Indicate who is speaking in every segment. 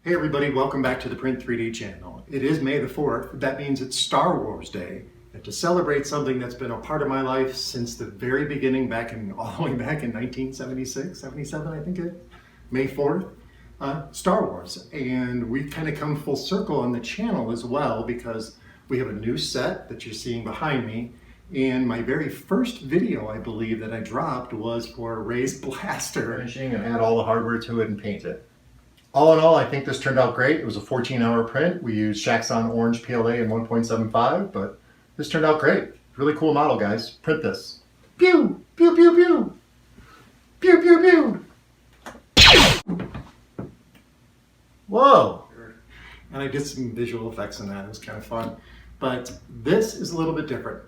Speaker 1: Hey everybody, welcome back to the Print3D channel. It is May the 4th. That means it's Star Wars Day. And to celebrate something that's been a part of my life since the very beginning, all the way back in 1976, 77, I think May 4th, Star Wars. And we've kind of come full circle on the channel as well because we have a new set that you're seeing behind me. And my very first video, I believe, that I dropped was for Rey's blaster.
Speaker 2: Finishing and add all the hardware to it and paint it. All in all, I think this turned out great. It was a 14-hour print. We used Maxon Orange PLA in 1.75, but this turned out great. Really cool model, guys. Print this. Pew! Pew, pew, pew! Pew, pew, pew! Whoa!
Speaker 1: And I did some visual effects in that. It was kind of fun. But this is a little bit different.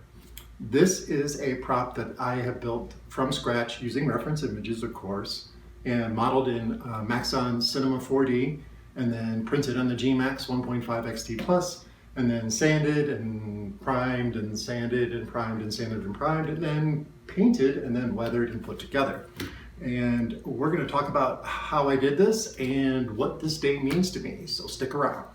Speaker 1: This is a prop that I have built from scratch using reference images, of course, and modeled in Maxon Cinema4D, and then printed on the gMax 1.5 XT Plus, and then sanded and primed and sanded and primed and sanded and primed, and then painted and then weathered and put together. And we're going to talk about how I did this and what this day means to me, so stick around.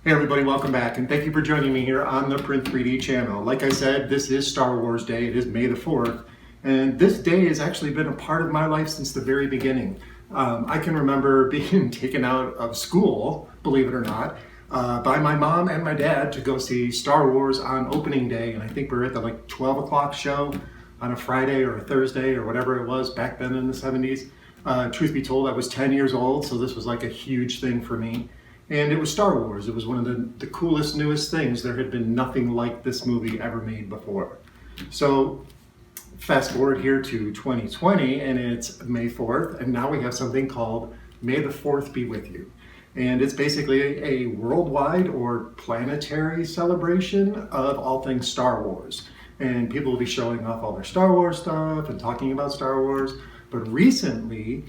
Speaker 1: Hey everybody, welcome back, and thank you for joining me here on the Print3D channel. Like I said, this is Star Wars Day. It is May the 4th, and this day has actually been a part of my life since the very beginning. I can remember being taken out of school, believe it or not, by my mom and my dad to go see Star Wars on opening day, and I think we were at the 12 o'clock show on a Friday or a Thursday or whatever it was back then in the 70s. Truth be told, I was 10 years old, so this was like a huge thing for me. And it was Star Wars. It was one of the coolest, newest things. There had been nothing like this movie ever made before. So fast forward here to 2020, and it's May 4th, and now we have something called May the 4th Be With You. And it's basically a worldwide or planetary celebration of all things Star Wars. And people will be showing off all their Star Wars stuff and talking about Star Wars. But recently,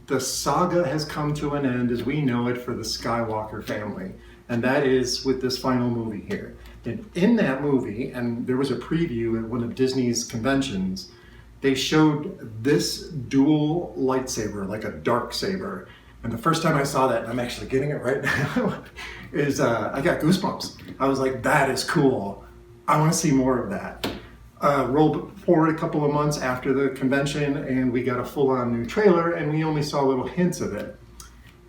Speaker 1: the saga has come to an end as we know it for the Skywalker family, and that is with this final movie here. And in that movie, and there was a preview at one of Disney's conventions, they showed this dual lightsaber, like a Darksaber. And the first time I saw that, and I'm actually getting it right now, is I got goosebumps. I was like, that is cool. I want to see more of that. Rolled forward a couple of months after the convention, and we got a full-on new trailer, and we only saw little hints of it.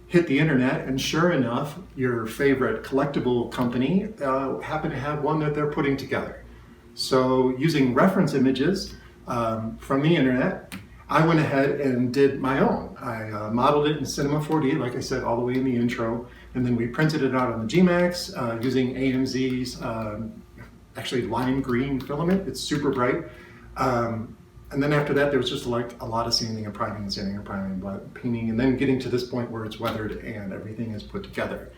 Speaker 1: Hit the internet, and sure enough, your favorite collectible company happened to have one that they're putting together. So using reference images from the internet, I went ahead and did my own. I modeled it in Cinema4D, like I said, all the way in the intro, and then we printed it out on the gMax using AMZ's actually lime green filament. It's super bright. And then after that, there was just like a lot of sanding and priming and sanding and priming and painting, and then getting to this point where it's weathered and everything is put together.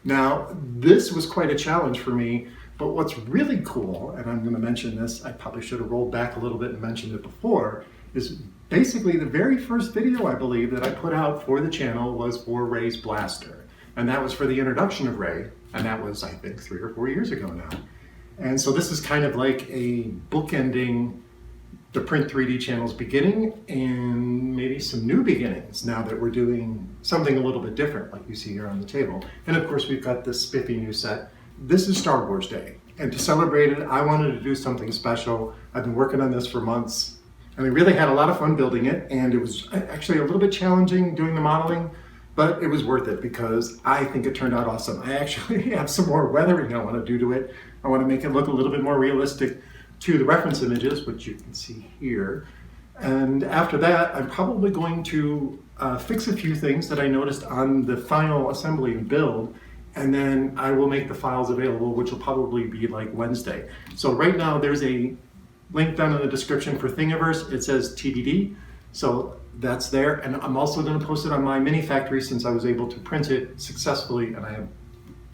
Speaker 1: Now, this was quite a challenge for me, but what's really cool, and I'm going to mention this, I probably should have rolled back a little bit and mentioned it before, is basically the very first video I believe that I put out for the channel was for Rey's blaster. And that was for the introduction of Rey, and that was, I think, 3 or 4 years ago now. And so this is kind of like a bookending the Print3D channel's beginning and maybe some new beginnings now that we're doing something a little bit different like you see here on the table. And of course we've got this spiffy new set. This is Star Wars Day, and to celebrate it, I wanted to do something special. I've been working on this for months, and I really had a lot of fun building it, and it was actually a little bit challenging doing the modeling, but it was worth it because I think it turned out awesome. I actually have some more weathering I want to do to it. I want to make it look a little bit more realistic to the reference images, which you can see here. And after that, I'm probably going to fix a few things that I noticed on the final assembly and build, and then I will make the files available, which will probably be like Wednesday. So right now there's a link down in the description for Thingiverse. It says TBD, so that's there. And I'm also going to post it on my mini factory since I was able to print it successfully, and I have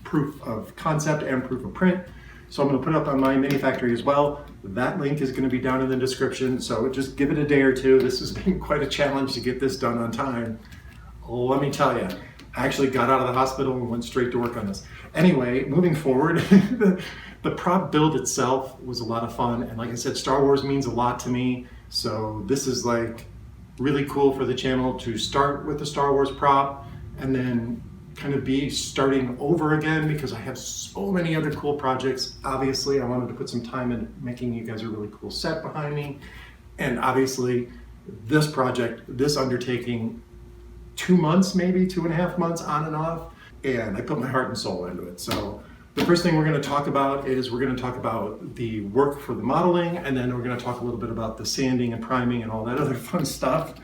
Speaker 1: proof of concept and proof of print. So I'm going to put it up on my mini factory as well. That link is going to be down in the description, so just give it a day or two. This has been quite a challenge to get this done on time. Let me tell you, I actually got out of the hospital and went straight to work on this. Anyway, moving forward, the prop build itself was a lot of fun. And like I said, Star Wars means a lot to me. So this is like really cool for the channel to start with the Star Wars prop and then kind of be starting over again because I have so many other cool projects. Obviously, I wanted to put some time in making you guys a really cool set behind me. And obviously, this project, this undertaking, 2 months, maybe 2.5 months on and off, and I put my heart and soul into it. So the first thing we're going to talk about is we're going to talk about the work for the modeling, and then we're going to talk a little bit about the sanding and priming and all that other fun stuff.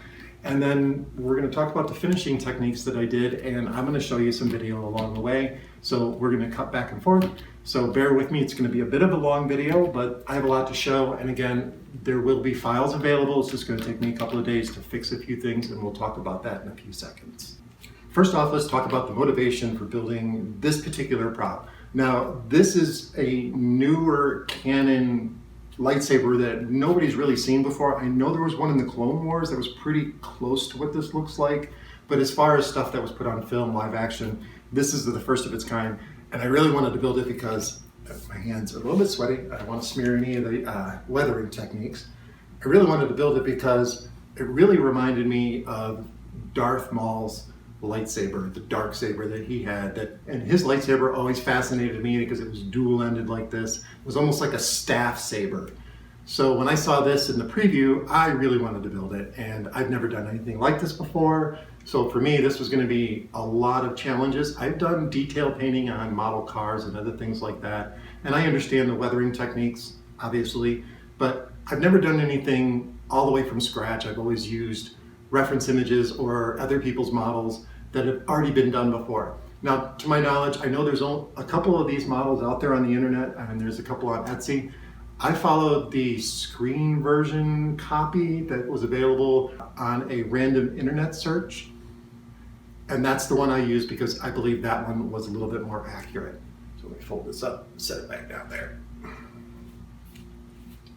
Speaker 1: And then we're going to talk about the finishing techniques that I did, and I'm going to show you some video along the way. So we're going to cut back and forth. So bear with me, it's going to be a bit of a long video, but I have a lot to show. And again, there will be files available. It's just going to take me a couple of days to fix a few things, and we'll talk about that in a few seconds. First off, let's talk about the motivation for building this particular prop. Now, this is a newer Canon lightsaber that nobody's really seen before. I know there was one in the Clone Wars that was pretty close to what this looks like, but as far as stuff that was put on film, live action, this is the first of its kind. And I really wanted to build it because my hands are a little bit sweaty. I don't want to smear any of the weathering techniques. I really wanted to build it because it really reminded me of Darth Maul's lightsaber, the Darksaber that he had. And his lightsaber always fascinated me because it was dual-ended like this. It was almost like a staff saber. So when I saw this in the preview, I really wanted to build it, and I've never done anything like this before. So for me, this was going to be a lot of challenges. I've done detail painting on model cars and other things like that, and I understand the weathering techniques, obviously, but I've never done anything all the way from scratch. I've always used reference images or other people's models that have already been done before. Now, to my knowledge, I know there's a couple of these models out there on the internet, and there's a couple on Etsy. I followed the screen version copy that was available on a random internet search, and that's the one I used because I believe that one was a little bit more accurate. So let me fold this up, set it back down there.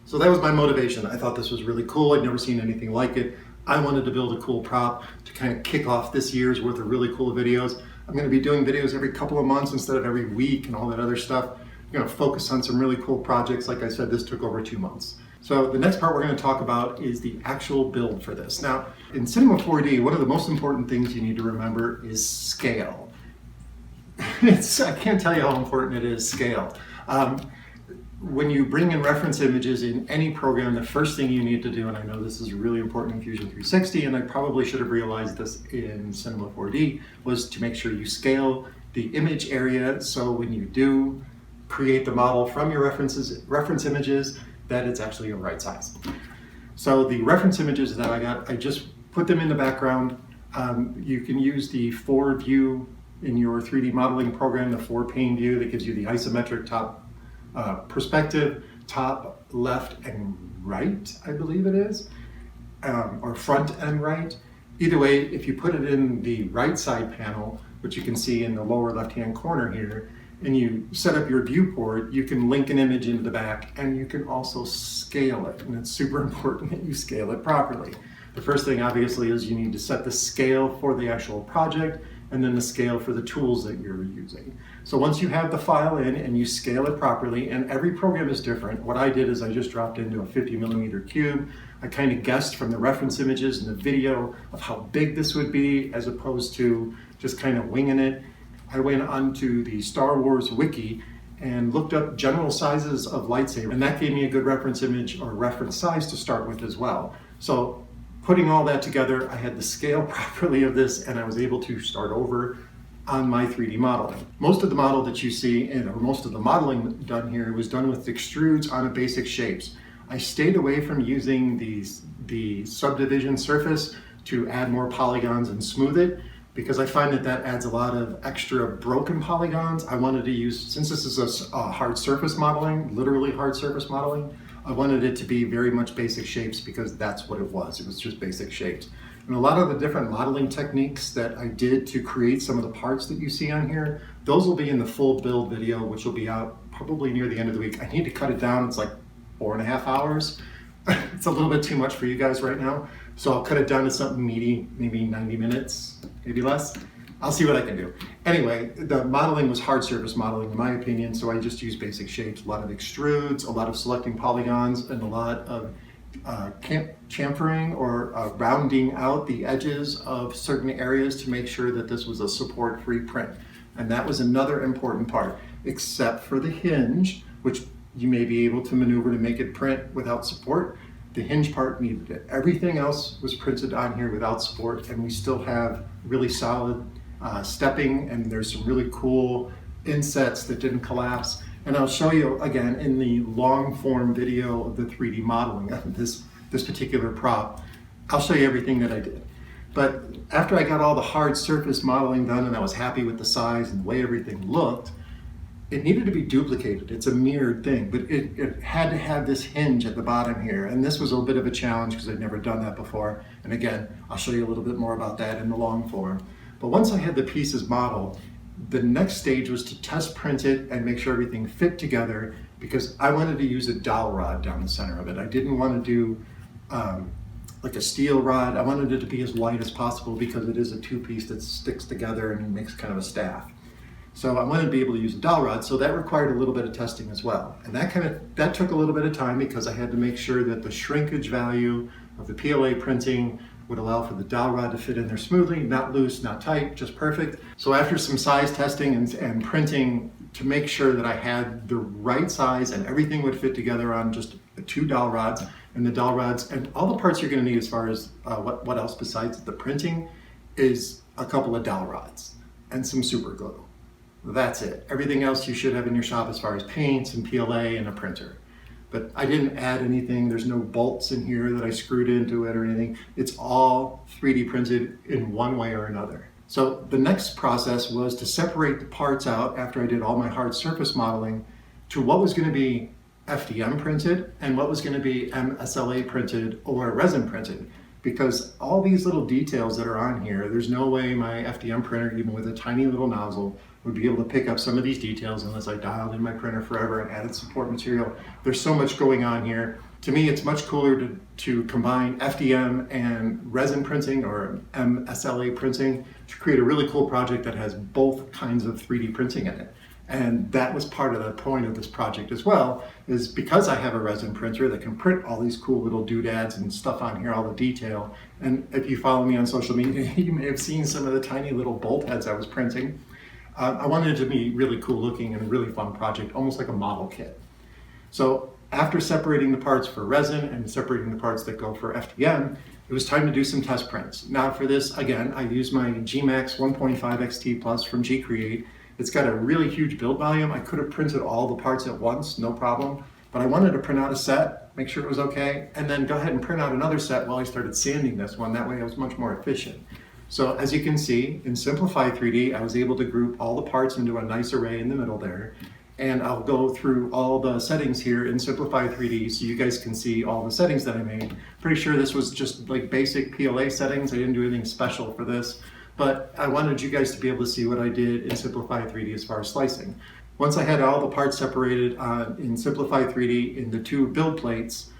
Speaker 1: So that was my motivation. I thought this was really cool. I'd never seen anything like it. I wanted to build a cool prop to kind of kick off this year's worth of really cool videos. I'm going to be doing videos every couple of months instead of every week and all that other stuff. I'm going to focus on some really cool projects. Like I said, this took over 2 months. So the next part we're going to talk about is the actual build for this. Now, in Cinema4D, one of the most important things you need to remember is scale. I can't tell you how important it is, scale. When you bring in reference images in any program, the first thing you need to do, and I know this is really important in Fusion 360, and I probably should have realized this in Cinema4D, was to make sure you scale the image area so when you do create the model from your reference images, that it's actually the right size. So the reference images that I got, I just put them in the background. You can use the 4 view in your 3D modeling program, the 4 pane view that gives you the isometric top perspective, top, left, and right, I believe it is, or front and right. Either way, if you put it in the right side panel, which you can see in the lower left-hand corner here, and you set up your viewport, you can link an image into the back, and you can also scale it, and it's super important that you scale it properly. The first thing, obviously, is you need to set the scale for the actual project, and then the scale for the tools that you're using. So once you have the file in and you scale it properly, and every program is different, what I did is I just dropped into a 50mm cube. I kind of guessed from the reference images and the video of how big this would be, as opposed to just kind of winging it. I went onto the Star Wars wiki and looked up general sizes of lightsaber, and that gave me a good reference image or reference size to start with as well. So putting all that together, I had the scale properly of this, and I was able to start over on my 3D modeling. Most of the model that you see, or most of the modeling done here, was done with extrudes on a basic shapes. I stayed away from using the subdivision surface to add more polygons and smooth it, because I find that adds a lot of extra broken polygons. I wanted to use, since this is a hard surface modeling, literally hard surface modeling, I wanted it to be very much basic shapes because that's what it was. It was just basic shapes. And a lot of the different modeling techniques that I did to create some of the parts that you see on here, those will be in the full build video, which will be out probably near the end of the week. I need to cut it down. It's like 4.5 hours. It's a little bit too much for you guys right now. So I'll cut it down to something meaty, maybe 90 minutes, maybe less. I'll see what I can do. Anyway, the modeling was hard surface modeling in my opinion, so I just used basic shapes, a lot of extrudes, a lot of selecting polygons, and a lot of chamfering or rounding out the edges of certain areas to make sure that this was a support-free print. And that was another important part, except for the hinge, which you may be able to maneuver to make it print without support. The hinge part needed it. Everything else was printed on here without support, and we still have really solid stepping, and there's some really cool insets that didn't collapse. And I'll show you again in the long form video of the 3D modeling of this particular prop. I'll show you everything that I did. But after I got all the hard surface modeling done and I was happy with the size and the way everything looked, it needed to be duplicated. It's a mirrored thing, but it had to have this hinge at the bottom here. And this was a bit of a challenge because I'd never done that before. And again, I'll show you a little bit more about that in the long form. But once I had the pieces modeled, the next stage was to test print it and make sure everything fit together, because I wanted to use a dowel rod down the center of it. I didn't want to do like a steel rod. I wanted it to be as light as possible because it is a two-piece that sticks together and makes kind of a staff. So I wanted to be able to use a dowel rod, so that required a little bit of testing as well. And that took a little bit of time because I had to make sure that the shrinkage value of the PLA printing would allow for the dowel rod to fit in there smoothly, not loose, not tight, just perfect. So after some size testing and printing to make sure that I had the right size and everything would fit together on just 2 dowel rods, and the dowel rods and all the parts you're going to need as far as what else besides the printing is a couple of dowel rods and some super glue. That's it. Everything else you should have in your shop as far as paints and PLA and a printer. But I didn't add anything. There's no bolts in here that I screwed into it or anything. It's all 3D printed in one way or another. So the next process was to separate the parts out after I did all my hard surface modeling to what was going to be FDM printed and what was going to be mSLA printed or resin printed. Because all these little details that are on here, there's no way my FDM printer, even with a tiny little nozzle, would be able to pick up some of these details unless I dialed in my printer forever and added support material. There's so much going on here. To me, it's much cooler to combine FDM and resin printing or mSLA printing to create a really cool project that has both kinds of 3D printing in it. And that was part of the point of this project as well, is because I have a resin printer that can print all these cool little doodads and stuff on here, all the detail. And if you follow me on social media, you may have seen some of the tiny little bolt heads I was printing. I wanted it to be really cool looking and a really fun project, almost like a model kit. So after separating the parts for resin and separating the parts that go for FDM, it was time to do some test prints. Now for this, again, I used my gMax 1.5 XT Plus from gCreate. It's got a really huge build volume. I could have printed all the parts at once, no problem. But I wanted to print out a set, make sure it was okay, and then go ahead and print out another set while I started sanding this one. That way I was much more efficient. So as you can see, in Simplify 3D, I was able to group all the parts into a nice array in the middle there. And I'll go through all the settings here in Simplify 3D so you guys can see all the settings that I made. Pretty sure this was just like basic PLA settings. I didn't do anything special for this, but I wanted you guys to be able to see what I did in Simplify 3D as far as slicing. Once I had all the parts separated in Simplify 3D into 2 build plates,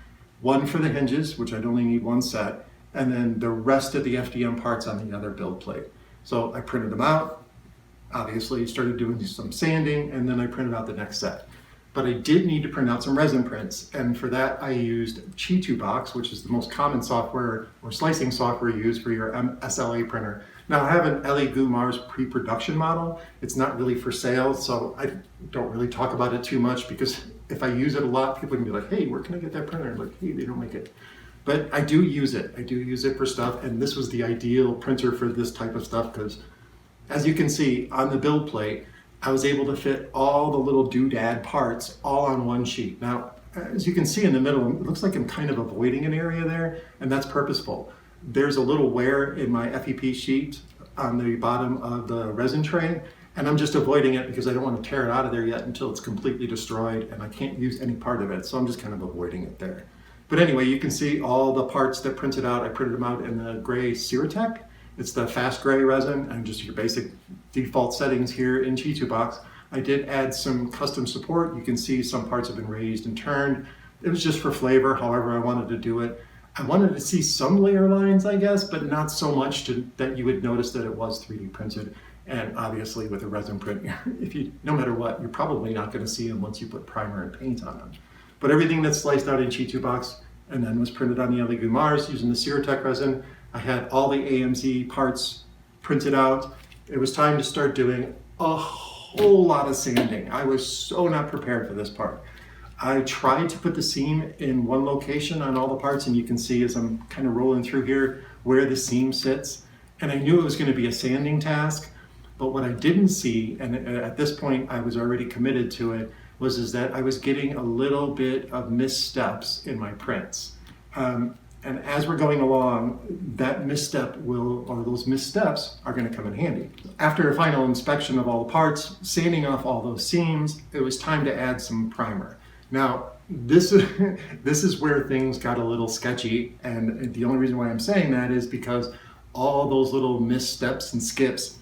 Speaker 1: one for the hinges, which I'd only need 1 set, and then the rest of the FDM parts on the other build plate. So I printed them out, obviously started doing some sanding, and then I printed out the next set. But I did need to print out some resin prints, and for that I used Chi2Box, which is the most common software or slicing software used for your mSLA printer. Now I have an Elegoo Mars Pre Production model. It's not really for sale, so I don't really talk about it too much because if I use it a lot, people can be like, hey, where can I get that printer? I'm like, hey, they don't make it. But I do use it. I do use it for stuff, and this was the ideal printer for this type of stuff because, as you can see on the build plate, I was able to fit all the little doodad parts all on one sheet. Now, as you can see in the middle, it looks like I'm kind of avoiding an area there, and that's purposeful. There's a little wear in my FEP sheet on the bottom of the resin tray, and I'm just avoiding it because I don't want to tear it out of there yet until it's completely destroyed and I can't use any part of it, so I'm just kind of avoiding it there. But anyway, you can see all the parts that printed out. I printed them out in the gray Siraya Tech. It's the Fast Grey resin and just your basic default settings here in Chi2Box. I did add some custom support. You can see some parts have been raised and turned. It was just for flavor, however I wanted to do it. I wanted to see some layer lines, I guess, but not so much that you would notice that it was 3D printed. And obviously with a resin print, no matter what, you're probably not going to see them once you put primer and paint on them. But everything that's sliced out in G2 box and then was printed on the Elegoo Mars using the Siraya Tech resin. I had all the AMZ parts printed out. It was time to start doing a whole lot of sanding. I was so not prepared for this part. I tried to put the seam in one location on all the parts, and you can see as I'm kind of rolling through here where the seam sits. And I knew it was going to be a sanding task, but what I didn't see, and at this point I was already committed to it, was that I was getting a little bit of missteps in my prints. And as we're going along, that misstep or those missteps are going to come in handy. After a final inspection of all the parts, sanding off all those seams, it was time to add some primer. Now, this is where things got a little sketchy, and the only reason why I'm saying that is because all those little missteps and skips,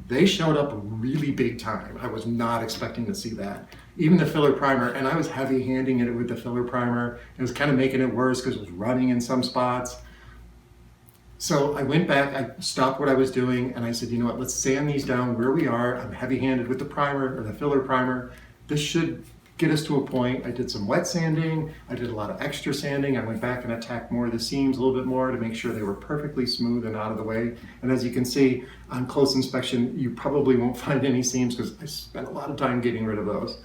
Speaker 1: they showed up really big time. I was not expecting to see that. Even the filler primer, and I was heavy-handing it with the filler primer. It was kind of making it worse because it was running in some spots. So I went back, I stopped what I was doing, and I said, you know what, let's sand these down where we are. I'm heavy-handed with the primer, or the filler primer. This should get us to a point. I did some wet sanding, I did a lot of extra sanding. I went back and attacked more of the seams a little bit more to make sure they were perfectly smooth and out of the way. And as you can see, on close inspection, you probably won't find any seams because I spent a lot of time getting rid of those.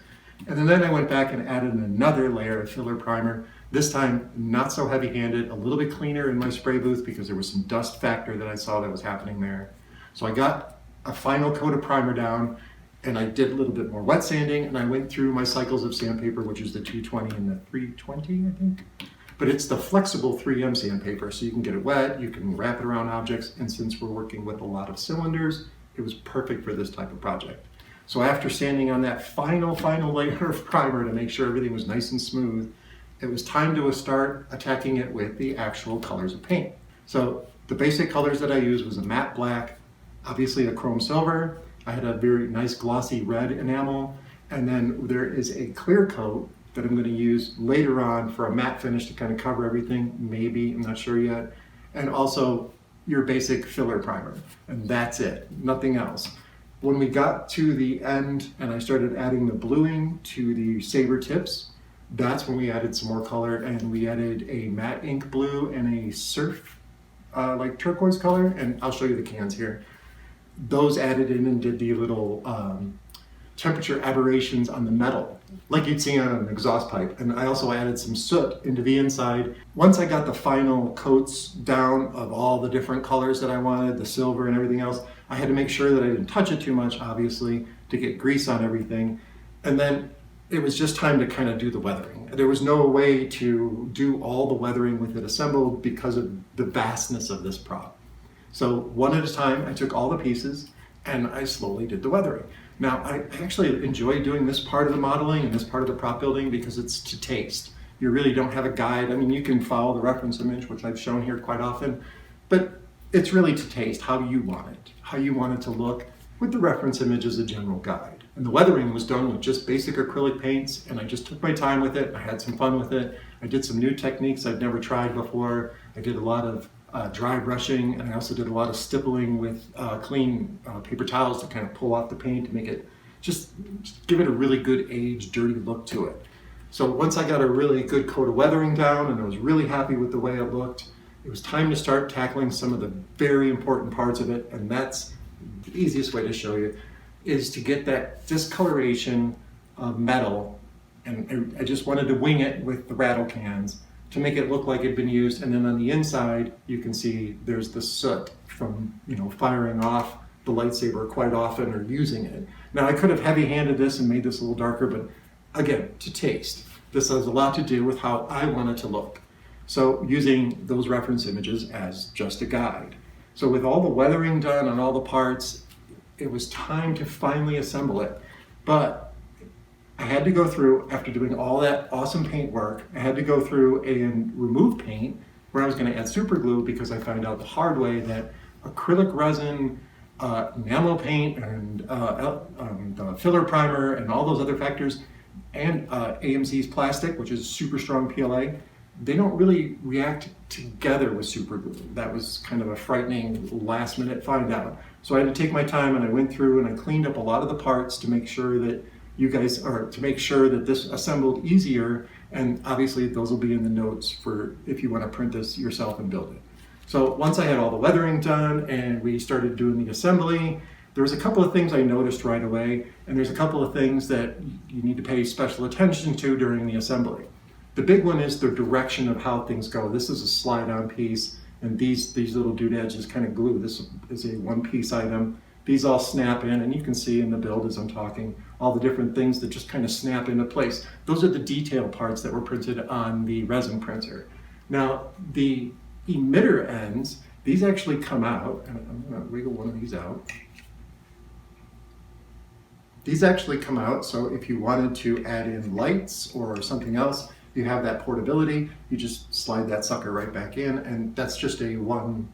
Speaker 1: And then I went back and added another layer of filler primer. This time, not so heavy-handed, a little bit cleaner in my spray booth because there was some dust factor that I saw that was happening there. So I got a final coat of primer down, and I did a little bit more wet sanding, and I went through my cycles of sandpaper, which is the 220 and the 320, I think. But it's the flexible 3M sandpaper, so you can get it wet, you can wrap it around objects, and since we're working with a lot of cylinders, it was perfect for this type of project. So after sanding on that final layer of primer to make sure everything was nice and smooth, it was time to start attacking it with the actual colors of paint. So the basic colors that I used was a matte black, obviously a chrome silver. I had a very nice glossy red enamel, and then there is a clear coat that I'm going to use later on for a matte finish to kind of cover everything, maybe, I'm not sure yet, and also your basic filler primer, and that's it, nothing else. When we got to the end and I started adding the bluing to the saber tips, that's when we added some more color, and we added a matte ink blue and a surf like turquoise color, and I'll show you the cans here. Those added in and did the little temperature aberrations on the metal, like you'd see on an exhaust pipe. And I also added some soot into the inside. Once I got the final coats down of all the different colors that I wanted, the silver and everything else, I had to make sure that I didn't touch it too much, obviously, to get grease on everything. And then it was just time to kind of do the weathering. There was no way to do all the weathering with it assembled because of the vastness of this prop. So one at a time, I took all the pieces and I slowly did the weathering. Now, I actually enjoy doing this part of the modeling and this part of the prop building because it's to taste. You really don't have a guide. I mean, you can follow the reference image, which I've shown here quite often, but it's really to taste how you want it to look with the reference image as a general guide. And the weathering was done with just basic acrylic paints, and I just took my time with it. I had some fun with it. I did some new techniques I'd never tried before. I did a lot of dry brushing, and I also did a lot of stippling with clean paper towels to kind of pull off the paint to make it just give it a really good aged, dirty look to it. So once I got a really good coat of weathering down and I was really happy with the way it looked, it was time to start tackling some of the very important parts of it, and that's the easiest way to show you, is to get that discoloration of metal, and I just wanted to wing it with the rattle cans to make it look like it'd been used. And then on the inside, you can see there's the soot from, firing off the lightsaber quite often or using it. Now I could have heavy-handed this and made this a little darker, but again, to taste. This has a lot to do with how I want it to look. So using those reference images as just a guide. So with all the weathering done on all the parts, it was time to finally assemble it. But I had to go through, after doing all that awesome paint work, I had to go through and remove paint where I was going to add super glue, because I found out the hard way that acrylic resin, enamel paint, and the filler primer, and all those other factors, and AMZ's plastic, which is super strong PLA, they don't really react together with super glue. That was kind of a frightening last minute find out. So I had to take my time and I went through and I cleaned up a lot of the parts to make sure that to make sure that this assembled easier. And obviously those will be in the notes for if you want to print this yourself and build it. So once I had all the weathering done and we started doing the assembly, there was a couple of things I noticed right away, and there's a couple of things that you need to pay special attention to during the assembly. The big one is the direction of how things go. This is a slide-on piece, and these little doodads just kind of glue. This is a one-piece item. These all snap in, and you can see in the build as I'm talking, all the different things that just kind of snap into place. Those are the detail parts that were printed on the resin printer. Now, the emitter ends, these actually come out, and I'm gonna wiggle one of these out. These actually come out, so if you wanted to add in lights or something else, you have that portability, you just slide that sucker right back in, and that's just a 1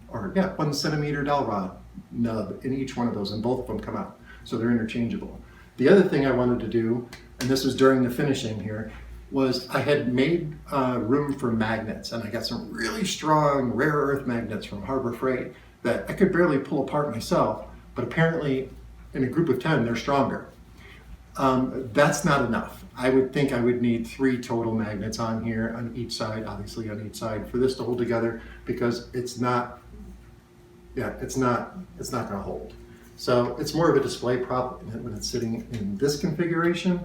Speaker 1: centimeter dowel rod nub in each one of those, and both of them come out, so they're interchangeable. The other thing I wanted to do, and this was during the finishing here, was I had made room for magnets, and I got some really strong rare earth magnets from Harbor Freight that I could barely pull apart myself, but apparently in a group of 10 they're stronger. That's not enough. I would think I would need 3 total magnets on here on each side, obviously on each side, for this to hold together, because it's not gonna hold. So it's more of a display prop when it's sitting in this configuration,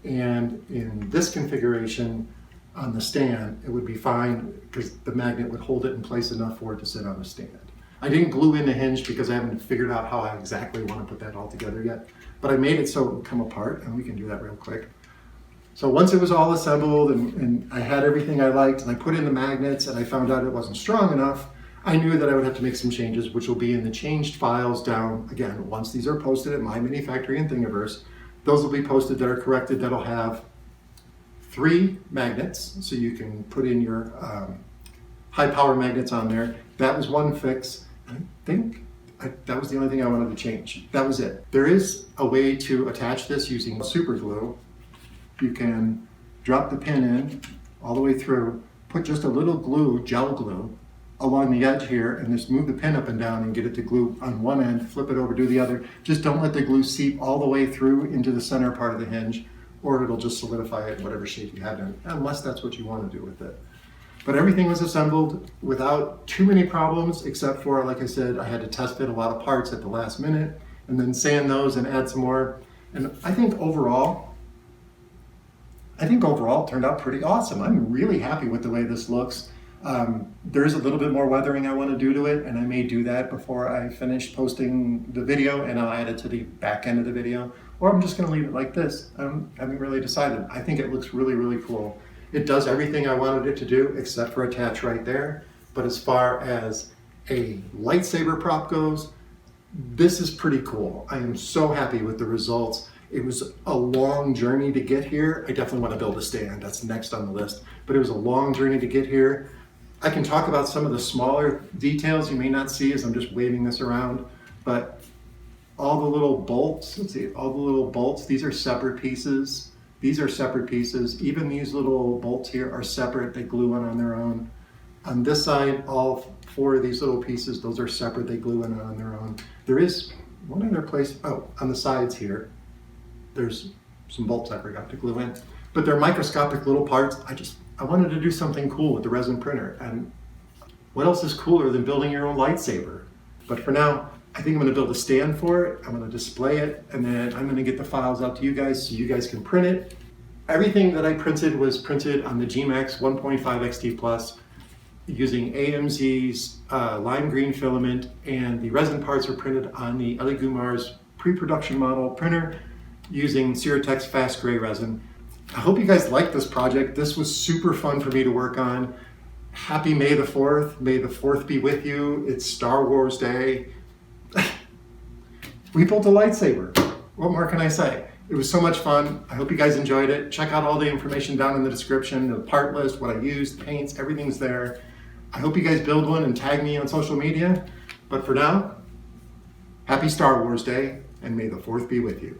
Speaker 1: and in this configuration on the stand, it would be fine because the magnet would hold it in place enough for it to sit on the stand. I didn't glue in the hinge because I haven't figured out how I exactly want to put that all together yet, but I made it so it would come apart, and we can do that real quick. So once it was all assembled and I had everything I liked, and I put in the magnets and I found out it wasn't strong enough, I knew that I would have to make some changes, which will be in the changed files down, again, once these are posted at My Mini Factory and Thingiverse. Those will be posted that are corrected. That'll have 3 magnets, so you can put in your high power magnets on there. That was one fix. I think that was the only thing I wanted to change. That was it. There is a way to attach this using super glue. You can drop the pin in all the way through, put just a little glue, gel glue, along the edge here, and just move the pin up and down and get it to glue on one end, flip it over, do the other. Just don't let the glue seep all the way through into the center part of the hinge, or it'll just solidify it in whatever shape you have it in, unless that's what you want to do with it. But everything was assembled without too many problems, except for, like I said, I had to test fit a lot of parts at the last minute, and then sand those and add some more. And I think overall it turned out pretty awesome. I'm really happy with the way this looks. There is a little bit more weathering I want to do to it, and I may do that before I finish posting the video, and I'll add it to the back end of the video, or I'm just going to leave it like this. I haven't really decided. I think it looks really, really cool. It does everything I wanted it to do, except for attach right there. But as far as a lightsaber prop goes, this is pretty cool. I am so happy with the results. It was a long journey to get here. I definitely want to build a stand. That's next on the list. But it was a long journey to get here. I can talk about some of the smaller details you may not see as I'm just waving this around, but all the little bolts, let's see, all the little bolts, these are separate pieces. These are separate pieces. Even these little bolts here are separate. They glue on their own. On this side, all 4 of these little pieces, those are separate. They glue in on their own. There is one other place, on the sides here, there's some bolts I forgot to glue in, but they're microscopic little parts. I wanted to do something cool with the resin printer, and what else is cooler than building your own lightsaber? But for now, I think I'm gonna build a stand for it. I'm gonna display it, and then I'm gonna get the files out to you guys so you guys can print it. Everything that I printed was printed on the gMax 1.5 XT Plus using AMZ's lime green filament, and the resin parts were printed on the Elegoo Mars Pre Production model printer using Siraya Tech's Fast Grey resin. I hope you guys liked this project. This was super fun for me to work on. Happy May the 4th. May the 4th be with you. It's Star Wars Day. We built a lightsaber. What more can I say? It was so much fun. I hope you guys enjoyed it. Check out all the information down in the description, the part list, what I used, paints, everything's there. I hope you guys build one and tag me on social media. But for now, happy Star Wars Day, and may the 4th be with you.